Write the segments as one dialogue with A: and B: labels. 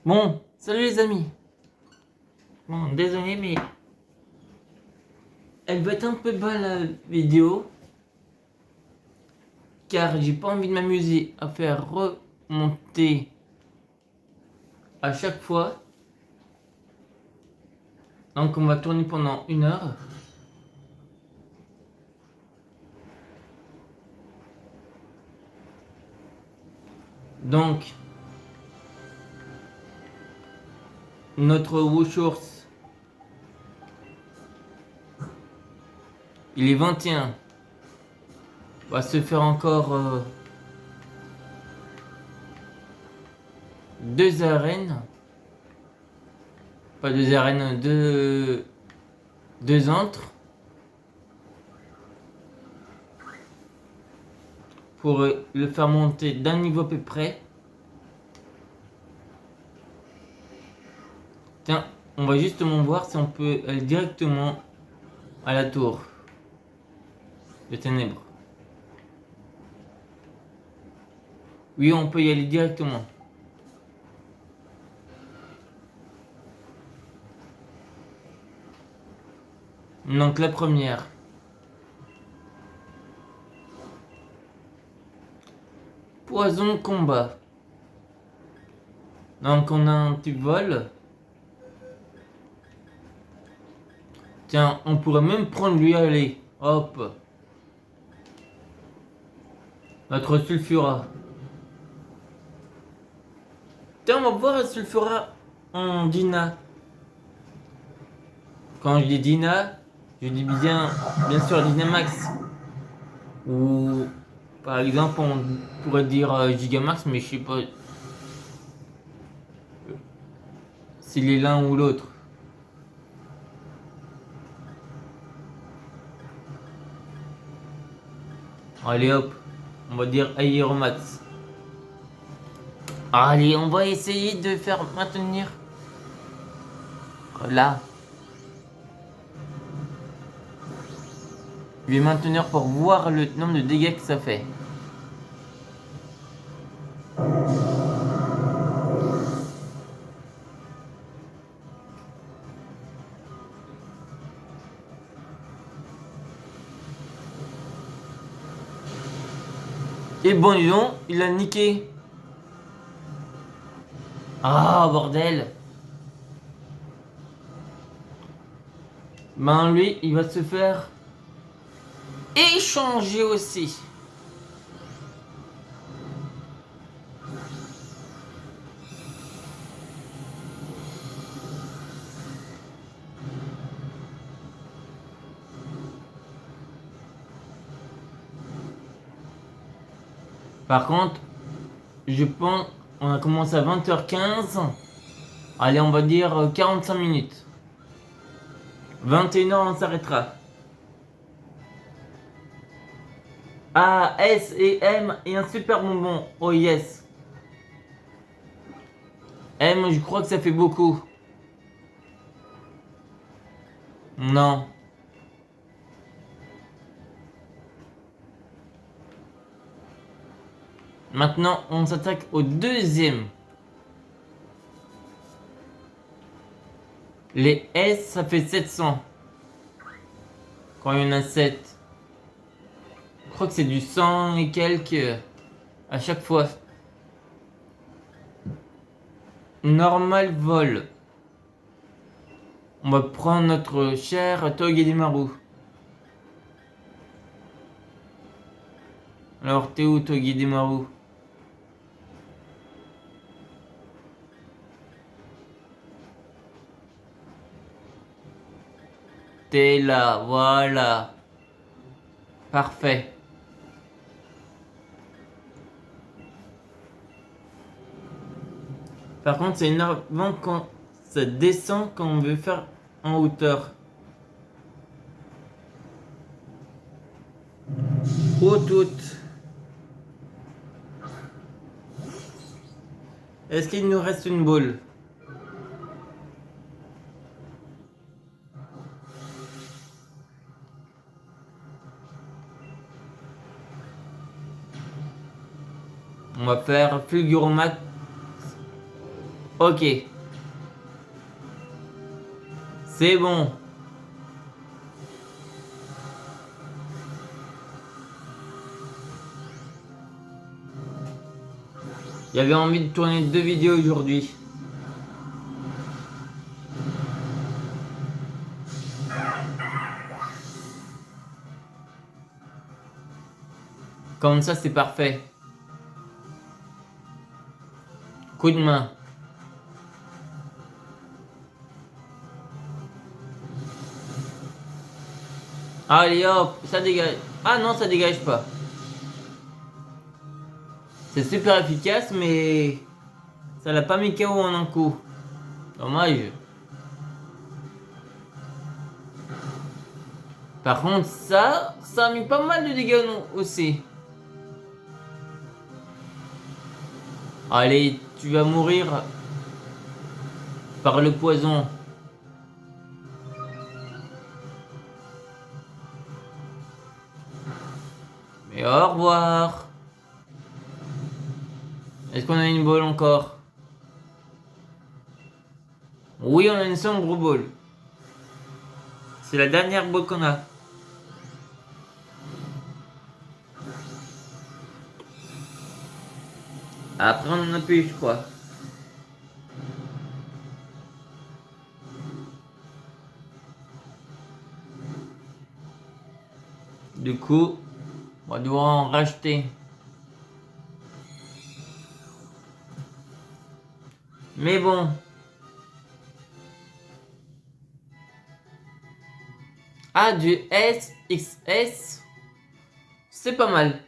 A: Bon, salut les amis. Bon, désolé, mais elle va être un peu bas la vidéo, car j'ai pas envie de m'amuser à faire remonter à chaque fois. Donc on va tourner pendant 1 heure. Donc notre WooSource, il est 21. On va se faire encore 2 arènes. Pas 2 arènes, deux antres. Pour le faire monter d'un niveau à peu près. Tiens, on va justement voir si on peut aller directement à la tour de ténèbres. Oui, on peut y aller directement. Donc la première. Poison combat. Donc on a un petit vol. Tiens, on pourrait même prendre lui aller. Hop. Notre sulfura. Tiens, on va voir le sulfura en Dina. Quand je dis Dina, je dis bien sûr Dynamax. Ou par exemple on pourrait dire Gigamax, mais je sais pas s'il est l'un ou l'autre. Allez hop, on va dire Aeromax. Allez, on va essayer de faire maintenir là. Je vais maintenir pour voir le nombre de dégâts que ça fait. Et bon, dis donc, il a niqué. Ah, bordel. Ben lui, il va se faire échanger aussi. Par contre, je pense, on a commencé à 20h15. Allez, on va dire 45 minutes. 21h, on s'arrêtera. A, S et M et un super bonbon. Oh yes. M, je crois que ça fait beaucoup. Non. Maintenant, on s'attaque au deuxième. Les S, ça fait 700. Quand il y en a 7. Je crois que c'est du 100 et quelques à chaque fois. Normal vol. On va prendre notre cher Togedemaru. Alors, t'es où Togedemaru? T'es là, voilà. Parfait. Par contre, c'est énervant quand ça descend quand on veut faire en hauteur. Oh toutes. Est-ce qu'il nous reste une boule? On va faire Fulguromax. Ok. C'est bon. J'avais envie de tourner 2 vidéos aujourd'hui. Comme ça, c'est parfait. Coup de main. Allez hop, ça dégage. Ah non, ça dégage pas. C'est super efficace, mais ça l'a pas mis KO en un coup. Dommage. Par contre, ça a mis pas mal de dégâts aussi. Allez, tu vas mourir par le poison. Mais au revoir. Est-ce qu'on a une boule encore? Oui, on a une seule gros boule. C'est la dernière boule qu'on a. Après, on en a plus, je crois. Du coup, on va devoir en racheter. Mais bon. Ah, du SXS. C'est pas mal.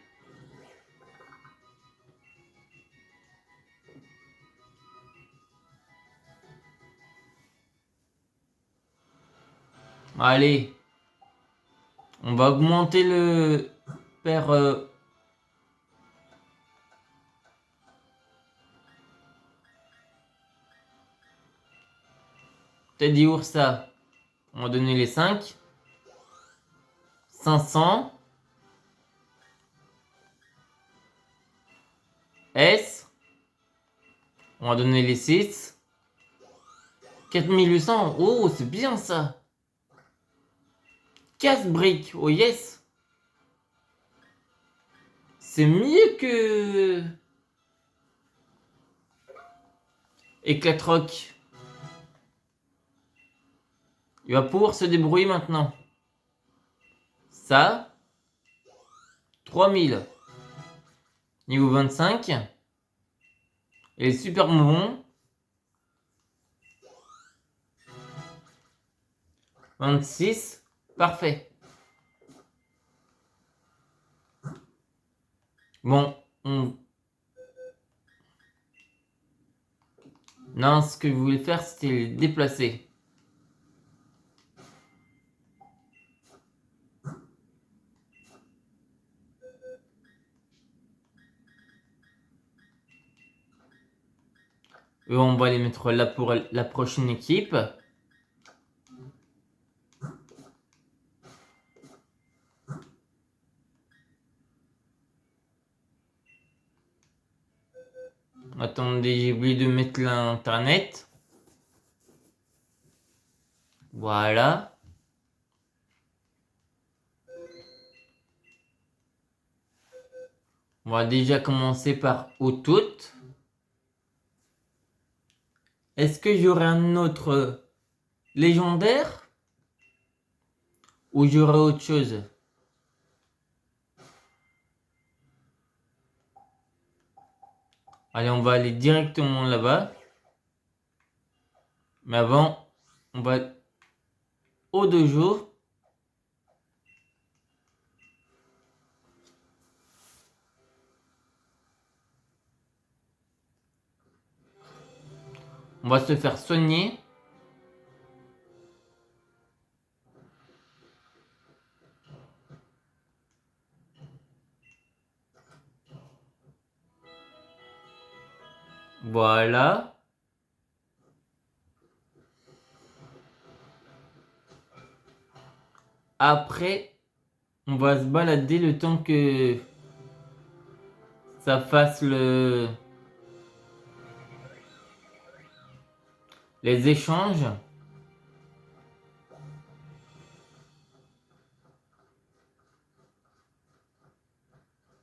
A: Allez. On va augmenter le per... Teddy Ursa. On va donner les 5. 500. S. On va donner les 6. 4800. Oh, c'est bien ça. Casse-brique. Oh yes. C'est mieux que... Éclatroc. Il va pouvoir se débrouiller maintenant. Ça. 3000. Niveau 25. Et les super mouvements. 26. Parfait. Bon. Non, ce que je voulais faire, c'était les déplacer. Eux, on va les mettre là pour la prochaine équipe. Attendez, j'ai oublié de mettre l'internet. Voilà. On va déjà commencer par Outout. Est-ce que j'aurai un autre légendaire? Ou j'aurai autre chose? Allez, on va aller directement là-bas. Mais avant, on va au dojo. On va se faire soigner. Voilà. Après, on va se balader le temps que ça fasse le... les échanges.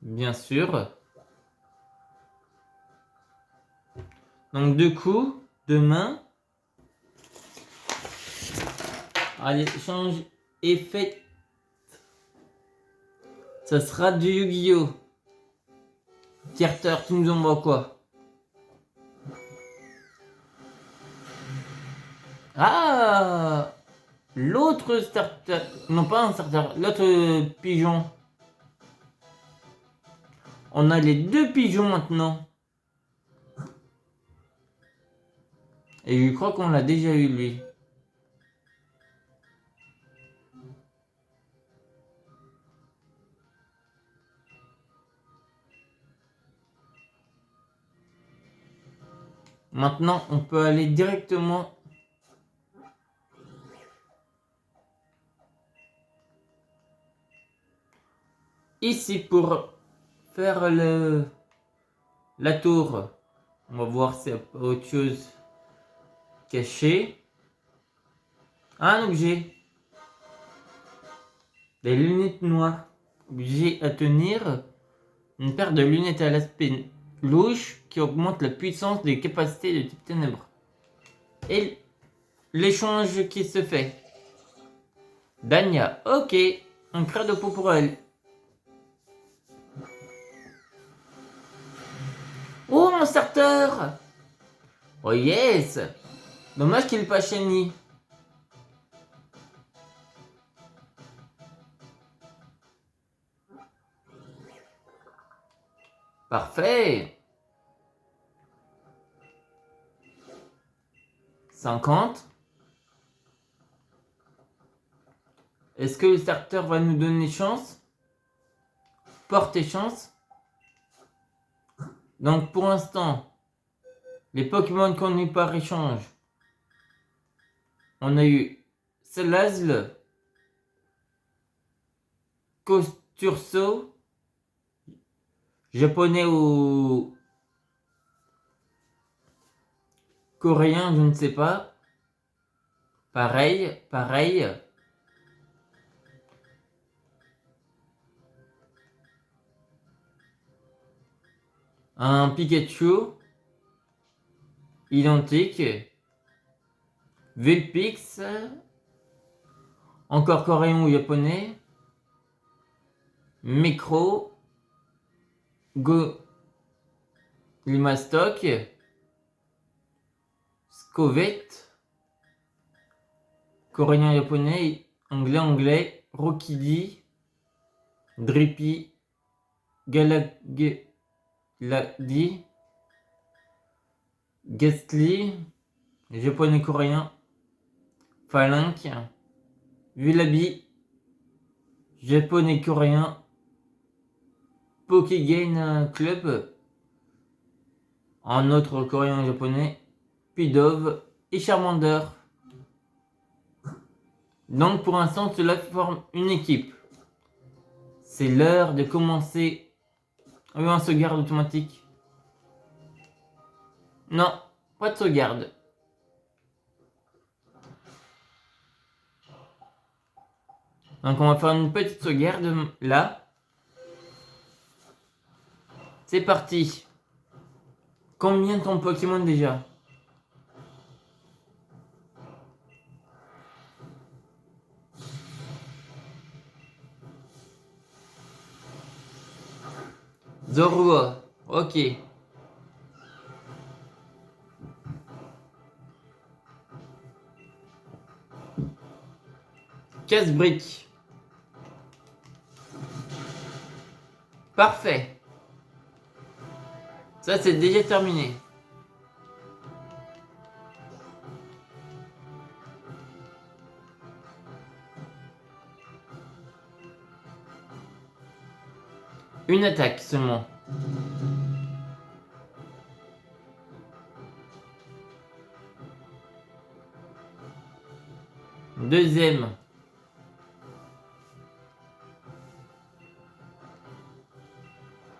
A: Bien sûr. Donc du coup, demain, allez, échange et fête. Ça sera du Yu-Gi-Oh! Carter, tu nous envoies quoi? Ah! L'autre starter. Non, pas un starter. L'autre pigeon. On a les deux pigeons maintenant. Et je crois qu'on l'a déjà eu lui. Maintenant, on peut aller directement ici pour faire la tour. On va voir s'il n'y a pas autre chose cachée. Un objet. Des lunettes noires. Objet à tenir. Une paire de lunettes à l'aspect louche qui augmente la puissance des capacités de type ténèbres. Et l'échange qui se fait. Dania, ok. Un craie de peau pour elle. Oh, mon starter! Oh yes! Dommage qu'il n'est pas shiny. Parfait. 50. Est-ce que le starter va nous donner chance? Porter chance. Donc pour l'instant, les Pokémon qu'on a eu par échange, on a eu Salazzle, Costurso, japonais ou coréen, je ne sais pas. Pareil, pareil. Un Pikachu, identique. Vulpix, encore coréen ou japonais. Micro, Limastock, Scovet, coréen japonais, anglais, Rockidi, Drippy, Galadi, Gastly, japonais coréen, Phalanx, Vulabi, japonais coréen, Pokégain Club, un autre coréen japonais, Pidove et Charmander. Donc pour l'instant cela forme une équipe. C'est l'heure de commencer. Ah oui, un sauvegarde automatique. Non, pas de sauvegarde. Donc on va faire une petite sauvegarde là. C'est parti. Combien ton Pokémon déjà? Zorua, ok. Casse-brique. Parfait. Ça c'est déjà terminé. Une attaque seulement. Deuxième.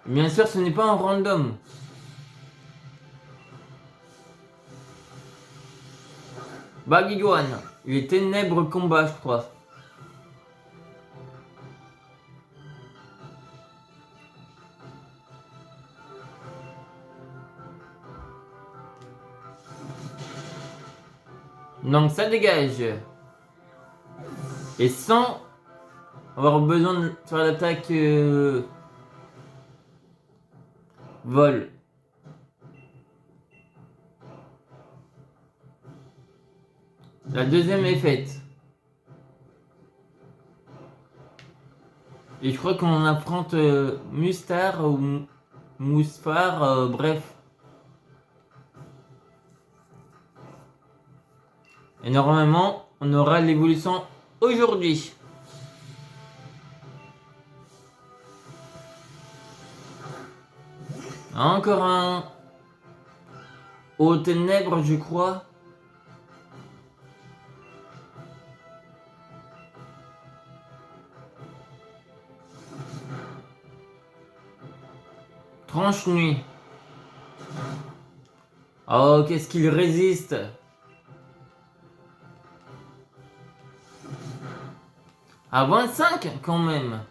A: Bien sûr, ce n'est pas un random. Bagiguan. Les ténèbres combat, je crois. Donc ça dégage. Et sans avoir besoin de faire l'attaque vol. La deuxième est faite. Et je crois qu'on affronte Mustar ou Mousfar, bref. Et normalement, on aura l'évolution aujourd'hui. Encore un aux ténèbres, je crois. Tranche nuit. Oh, qu'est-ce qu'il résiste. À 25 quand même.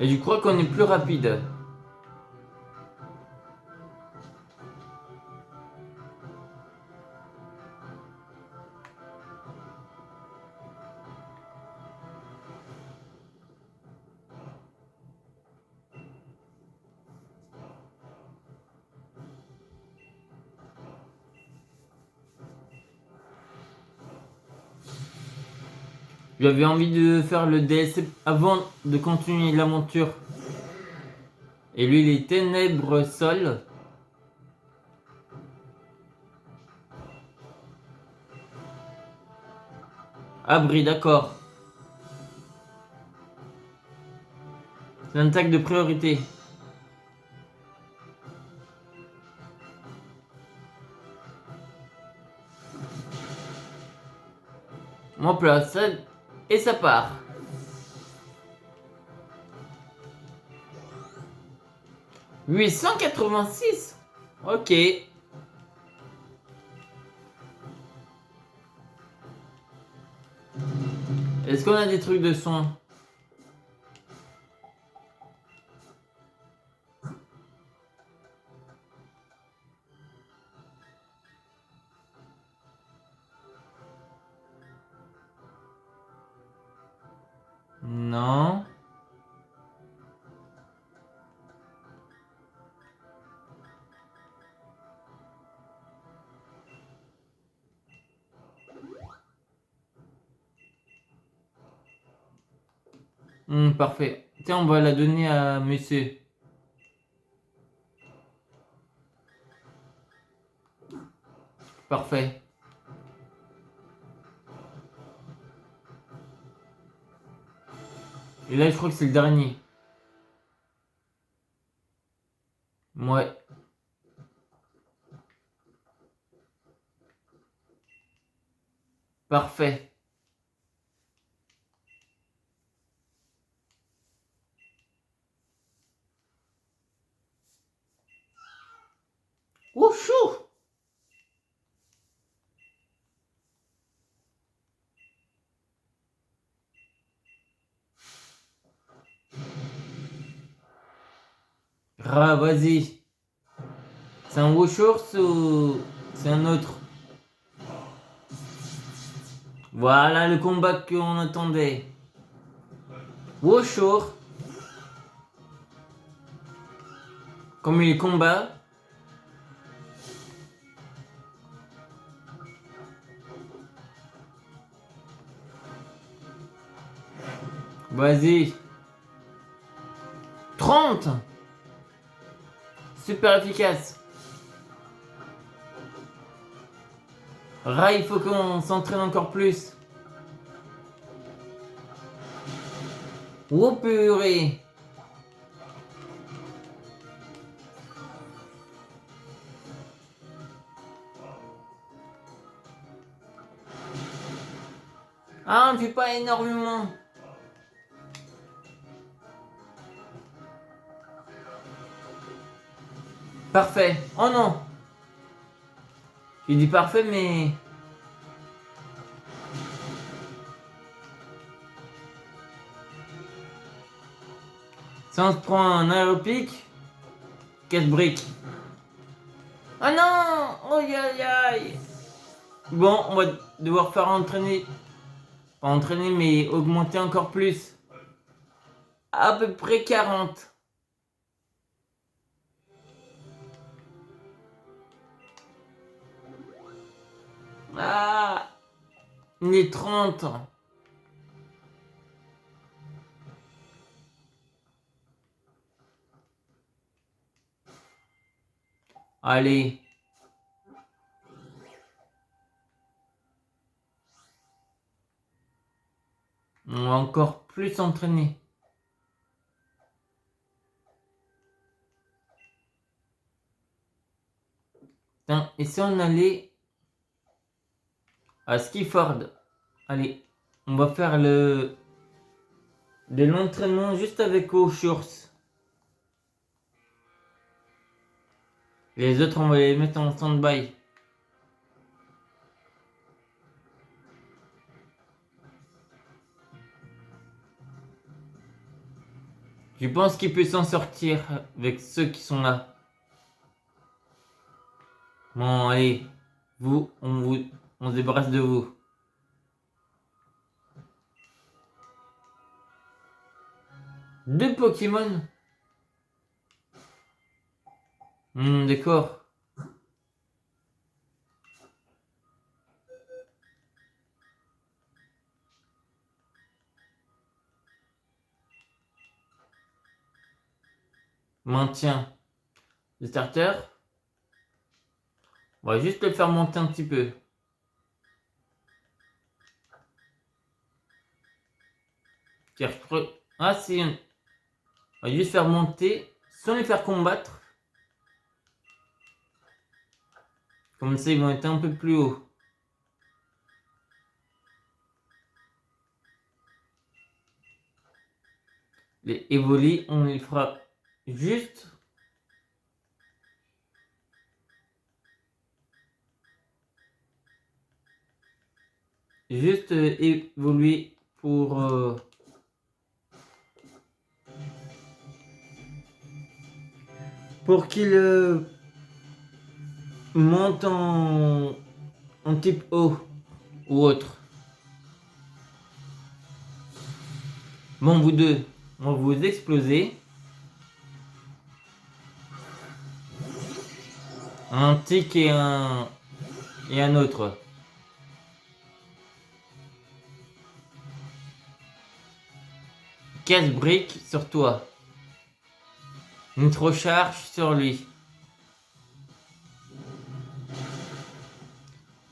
A: Et je crois qu'on est plus rapide. J'avais envie de faire le DLC avant de continuer l'aventure. Et lui, les ténèbres sol. Abri, d'accord. C'est une attaque de priorité. On place et ça part. « 886 ». Ok. Est-ce qu'on a des trucs de son? Non. Parfait. Tiens, on va la donner à monsieur. Parfait. Et là, je crois que c'est le dernier. Ouais. Parfait. Wouchou! Vas-y. C'est un Woshurs ou c'est un autre? Voilà le combat qu'on attendait. Woshur. Comme il combat. Vas-y. 30. Super efficace. Il faut qu'on s'entraîne encore plus. Oh purée. Ah, on ne fait pas énormément. Parfait. Oh non. J'ai dit parfait, mais... Si on se prend un aéropic, casse-brique. Ah non. Aïe aïe aïe. Bon, on va devoir faire entraîner. Pas entraîner, mais augmenter encore plus. À peu près 40. Ah, il est 30. Allez. On va encore plus s'entraîner. Tiens, et si on allait à Skiford? Allez, on va faire de l'entraînement juste avec Oshurs. Les autres, on va les mettre en stand-by. Je pense qu'il peut s'en sortir avec ceux qui sont là. Bon, allez. On se débarrasse de vous. Deux Pokémon. D'accord. Maintien. Le starter. On va juste le faire monter un petit peu. Ah si. On va juste faire monter sans les faire combattre. Comme ça, ils vont être un peu plus haut. Les Evoli, on les fera juste. Juste évoluer pour qu'il monte en type O ou autre. Bon, vous deux, on va vous exploser. Un tic et un autre. Casse-brique sur toi. Une recharge sur lui.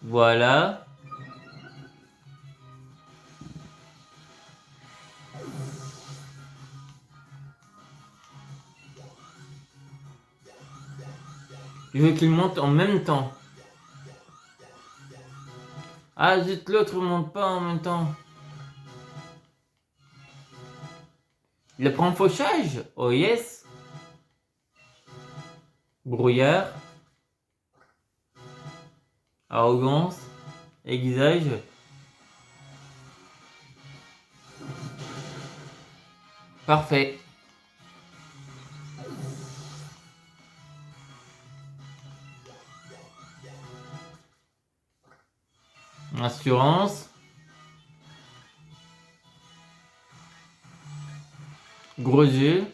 A: Voilà. Je veux qu'il monte en même temps. Ah zut, l'autre monte pas en même temps. Il prend fauchage. Oh yes. Brouillard. Arrogance. Aiguisage. Parfait. Assurance. Gros yeux.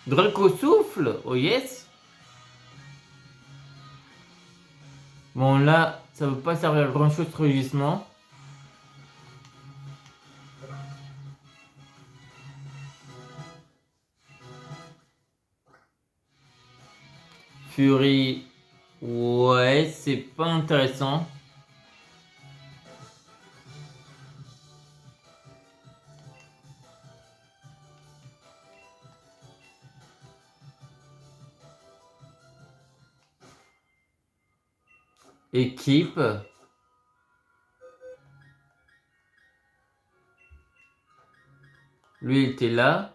A: Draco souffle. Oh yes. Bon là, ça veut pas servir à grand chose ce rugissement. Fury. Ouais, c'est pas intéressant. Équipe. Lui, il était là.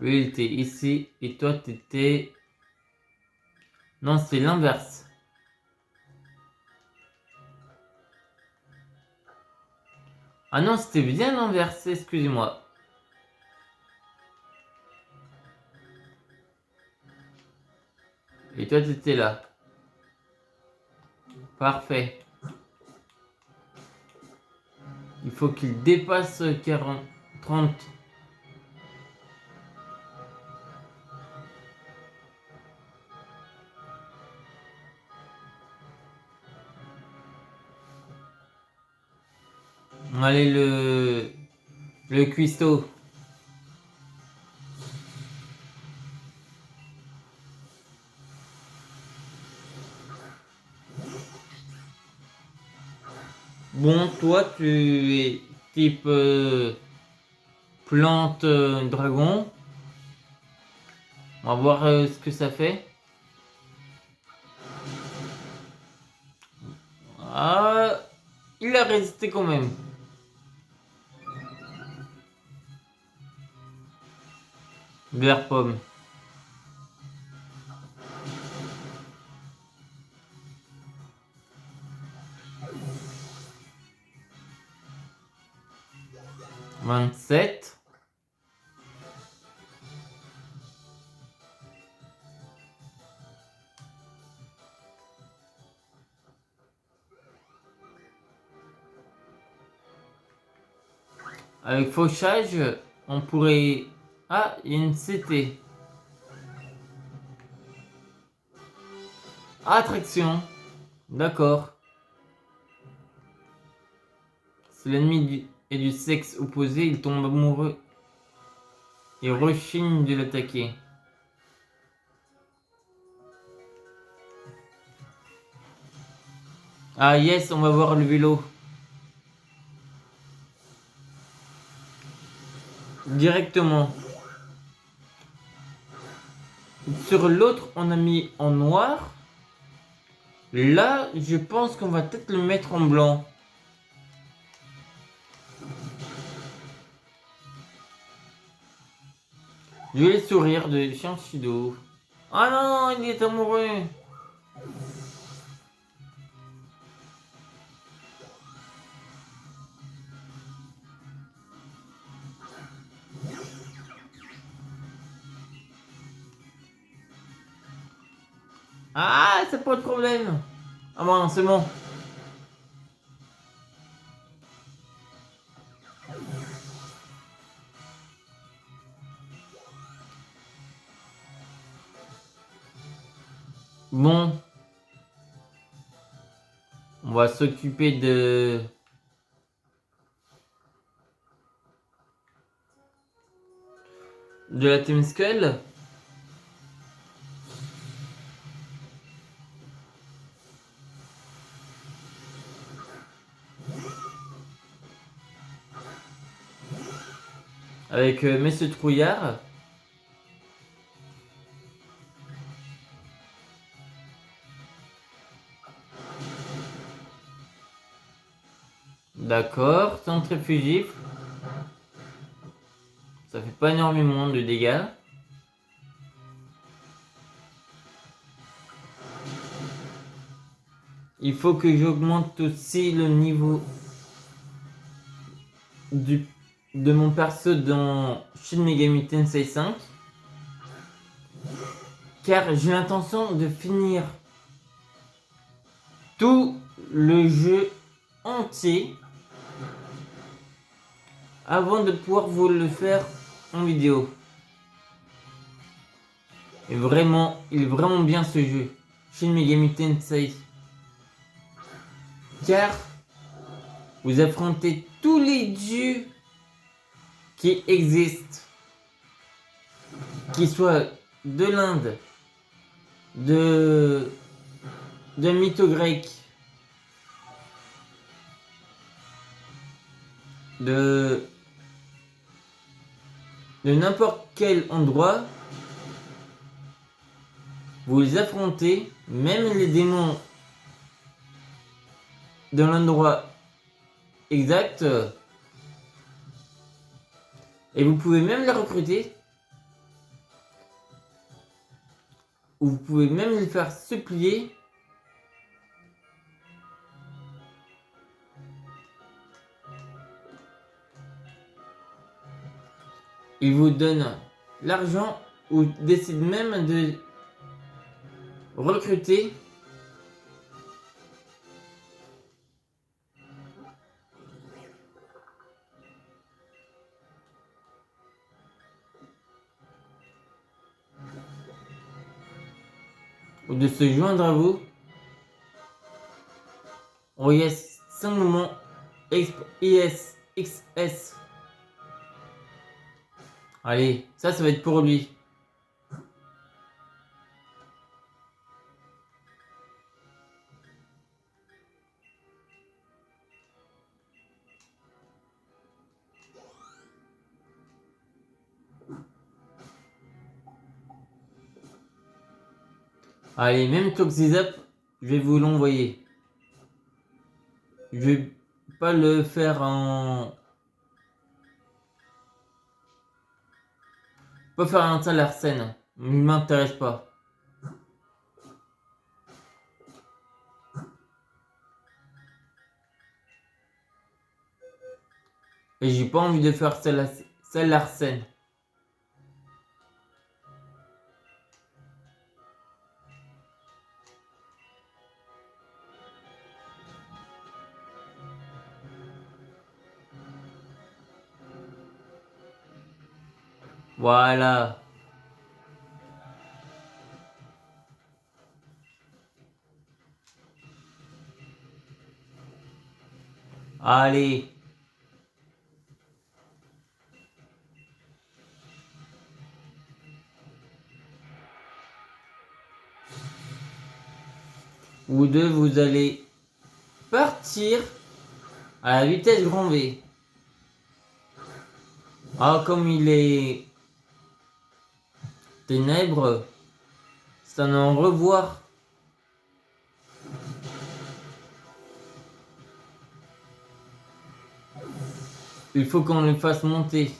A: Lui, il était ici. Et toi, t'étais... Non, c'est l'inverse. Ah non, c'était bien l'inverse, excusez-moi. Et toi, t'étais là. Parfait. Il faut qu'il dépasse 40, 30. Allez, le cuistot. Bon, toi, tu es type plante dragon. On va voir ce que ça fait. Ah, il a résisté quand même. Vert pomme. « 27. Avec fauchage, on pourrait... Ah, il y a une CT. Attraction. D'accord. Si l'ennemi est du sexe opposé, il tombe amoureux et rechigne de l'attaquer. Ah yes, on va voir le vélo. Directement. Sur l'autre, on a mis en noir. Là, je pense qu'on va peut-être le mettre en blanc. Je vais le sourire de Shido. Ah non, il est amoureux. Ah, c'est pas de problème. Ah bon, c'est bon. Bon. On va s'occuper de la Team Skull. Avec Monsieur Trouillard. D'accord, centrifugif. Ça fait pas énormément de dégâts. Il faut que j'augmente aussi le niveau de mon perso dans Shin Megami Tensei 5. Car j'ai l'intention de finir tout le jeu entier avant de pouvoir vous le faire en vidéo. Et vraiment, il est vraiment bien ce jeu, Shin Megami Tensei. Car vous affrontez tous les dieux qui existent, qui soient de l'Inde, de mytho grec, de n'importe quel endroit. vous les affrontez, même les démons dans l'endroit exact. Et vous pouvez même les recruter. Ou vous pouvez même les faire supplier. Ils vous donnent l'argent ou décident même de recruter ou de se joindre à vous. Oh yes, 5 moments ISXS. Allez, ça va être pour lui. Allez, même Toxizap, je vais vous l'envoyer. Je vais pas le faire en... Pas faire un tel Arsène. Il m'intéresse pas. Et j'ai pas envie de faire celle Arsène. Voilà. Allez. Vous deux, vous allez partir à la vitesse grand V. Ah, comme il est ténèbres, c'est un au revoir. Il faut qu'on le fasse monter.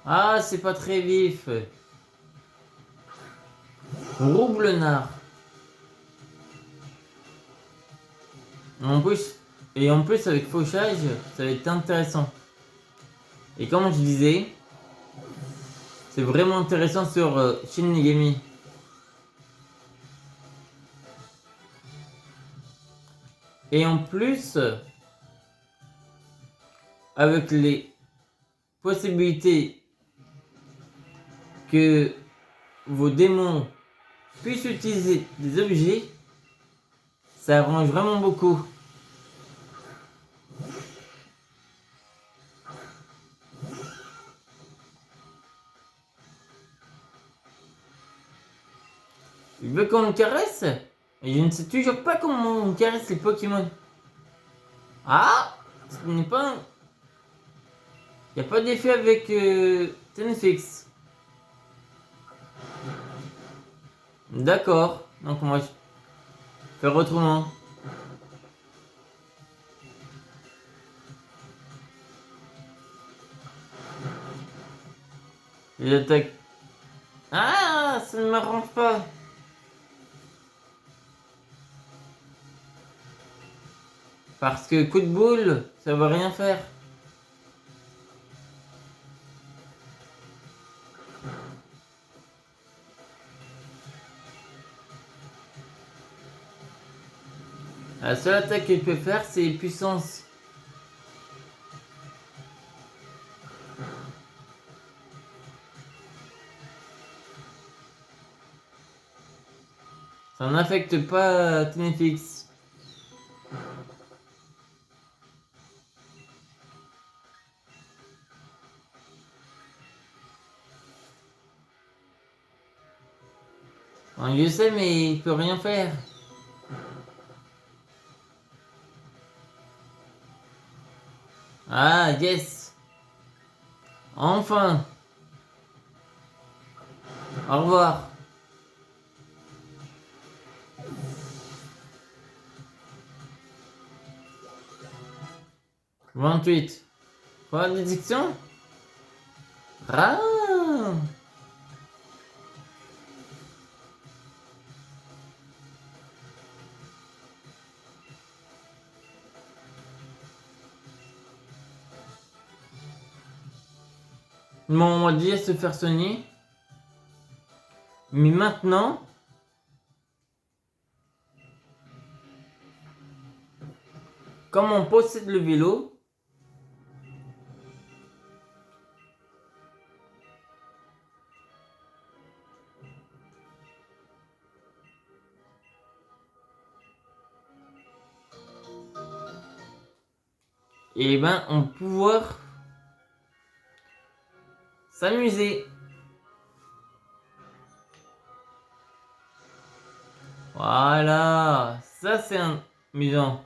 A: Ah, c'est pas très vif. Roublenard. En plus avec fauchage, ça va être intéressant. Et comme je disais, c'est vraiment intéressant sur Shin Megami. Et en plus, avec les possibilités que vos démons puissent utiliser des objets, ça arrange vraiment beaucoup. Il veut qu'on le caresse? Et je ne sais toujours pas comment on caresse les Pokémon. Ah, ce n'est pas... Il n'y a pas d'effet avec Tenfix. D'accord, donc on va faire autrement. Les attaques... Ah, ça ne m'arrange pas. Parce que coup de boule, ça va rien faire. La seule attaque qu'il peut faire, c'est puissance. Ça n'affecte pas Tenefix. Je sais, mais il peut rien faire. Ah, yes. Enfin. Au revoir. 28. Quoi, déduction? Ah! Bon, on va déjà se faire soigner. Mais maintenant, comme on possède le vélo, et ben on va pouvoir s'amuser. Voilà, ça c'est amusant.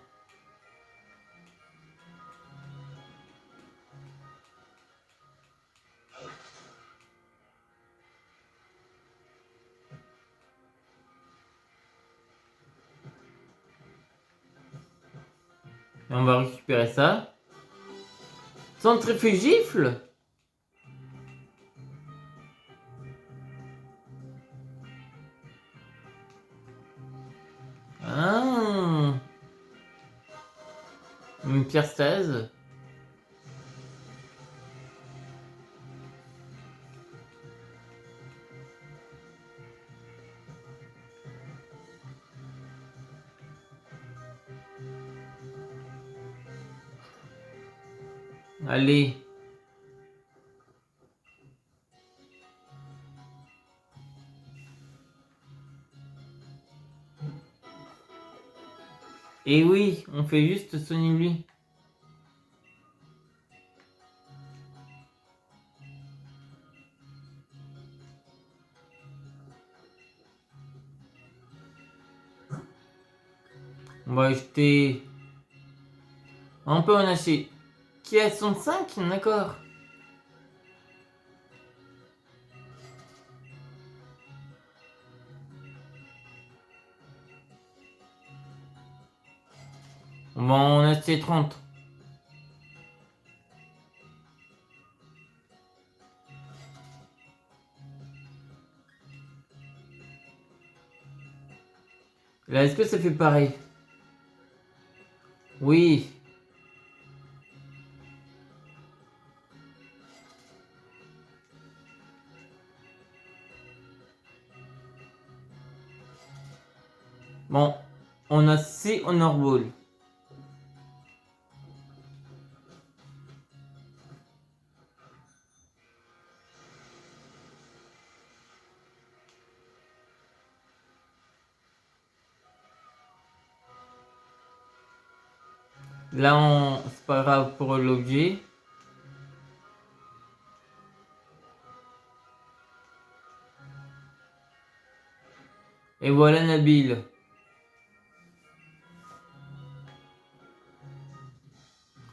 A: Et on va récupérer ça. Centrifugifle? Ah, une pierre 16. Allez. Et oui, on fait juste soigner lui. On va acheter. On peut en acheter. Qui a 65? D'accord. On va en acheter 30. Là, est-ce que ça fait pareil? Oui. Bon, on a 6 Honor Ball. Là, c'est pas grave pour l'objet. Et voilà Nabil.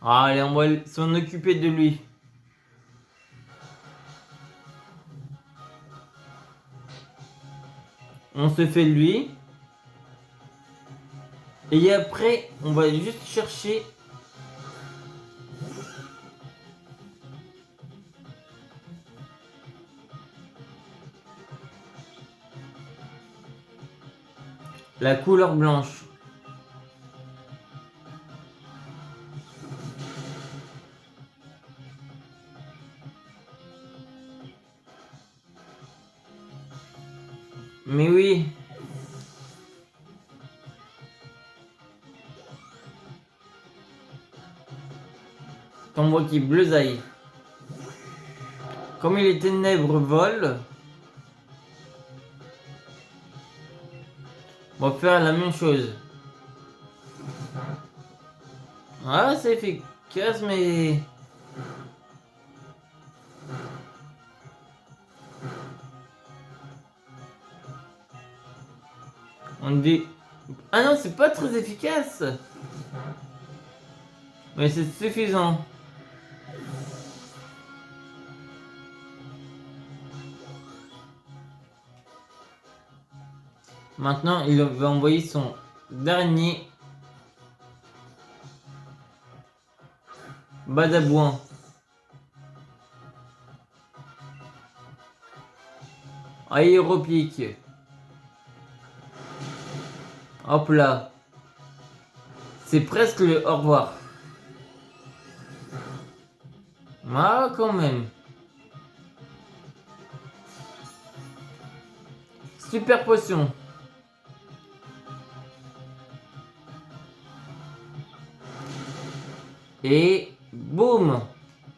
A: Allez, on va s'en occuper de lui. On se fait lui. Et après, on va juste chercher. La couleur blanche. Mais oui. T'en vois qui bleusaille. Comme les ténèbres volent, on va faire la même chose. Ah, c'est efficace, mais... On dit... Ah non, c'est pas très efficace. Mais c'est suffisant. Maintenant, il va envoyer son dernier Badabouin. Aéropique. Hop là. C'est presque le au revoir. Ah, quand même. Super potion. Et boum.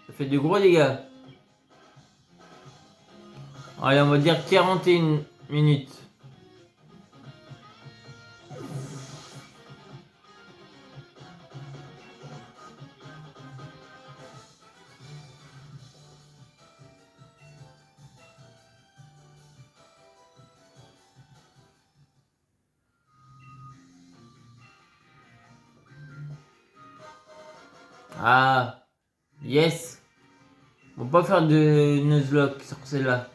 A: Ça fait de gros dégâts. Allez, on va dire 41 minutes. Ah, yes. On va pas faire de Nuzlocke sur celle-là.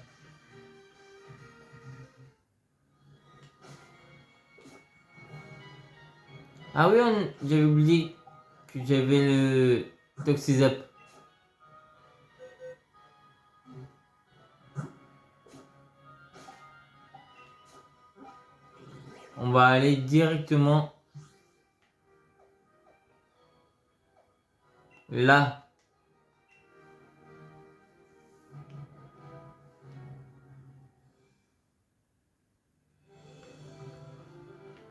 A: Ah oui, j'avais oublié que j'avais le Toxizap. On va aller directement là.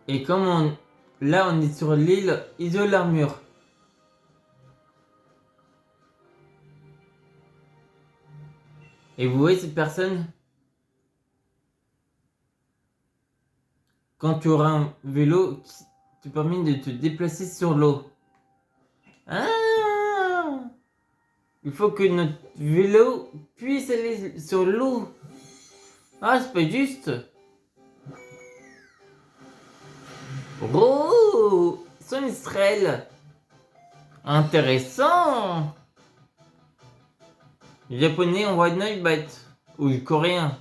A: Et comme là on est sur l'île Isole Armure. Et vous voyez cette personne? Quand tu auras un vélo qui te permet de te déplacer sur l'eau. Ah! Il faut que notre vélo puisse aller sur l'eau. Ah, c'est pas juste. Oh! Son Israël. Intéressant. Le japonais en White Night Bat. Ou le coréen.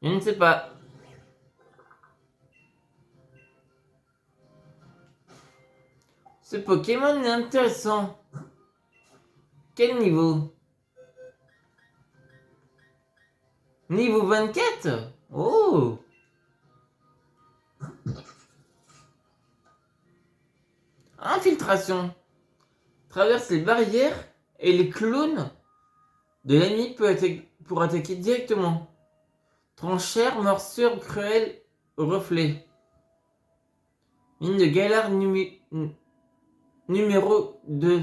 A: Je ne sais pas. Ce Pokémon est intéressant. Quel niveau? Niveau 24? Oh! Infiltration. Traverse les barrières et les clones de l'ennemi pour attaquer directement. Tranchère, morsure, cruelle, reflet. Mine de galère numéro 2.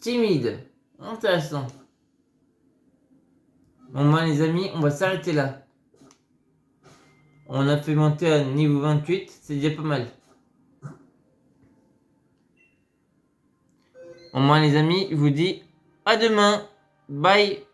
A: Timide. Intéressant. Bon ben les amis, on va s'arrêter là. On a fait monter à niveau 28, c'est déjà pas mal. Bon ben les amis, je vous dis à demain. Bye.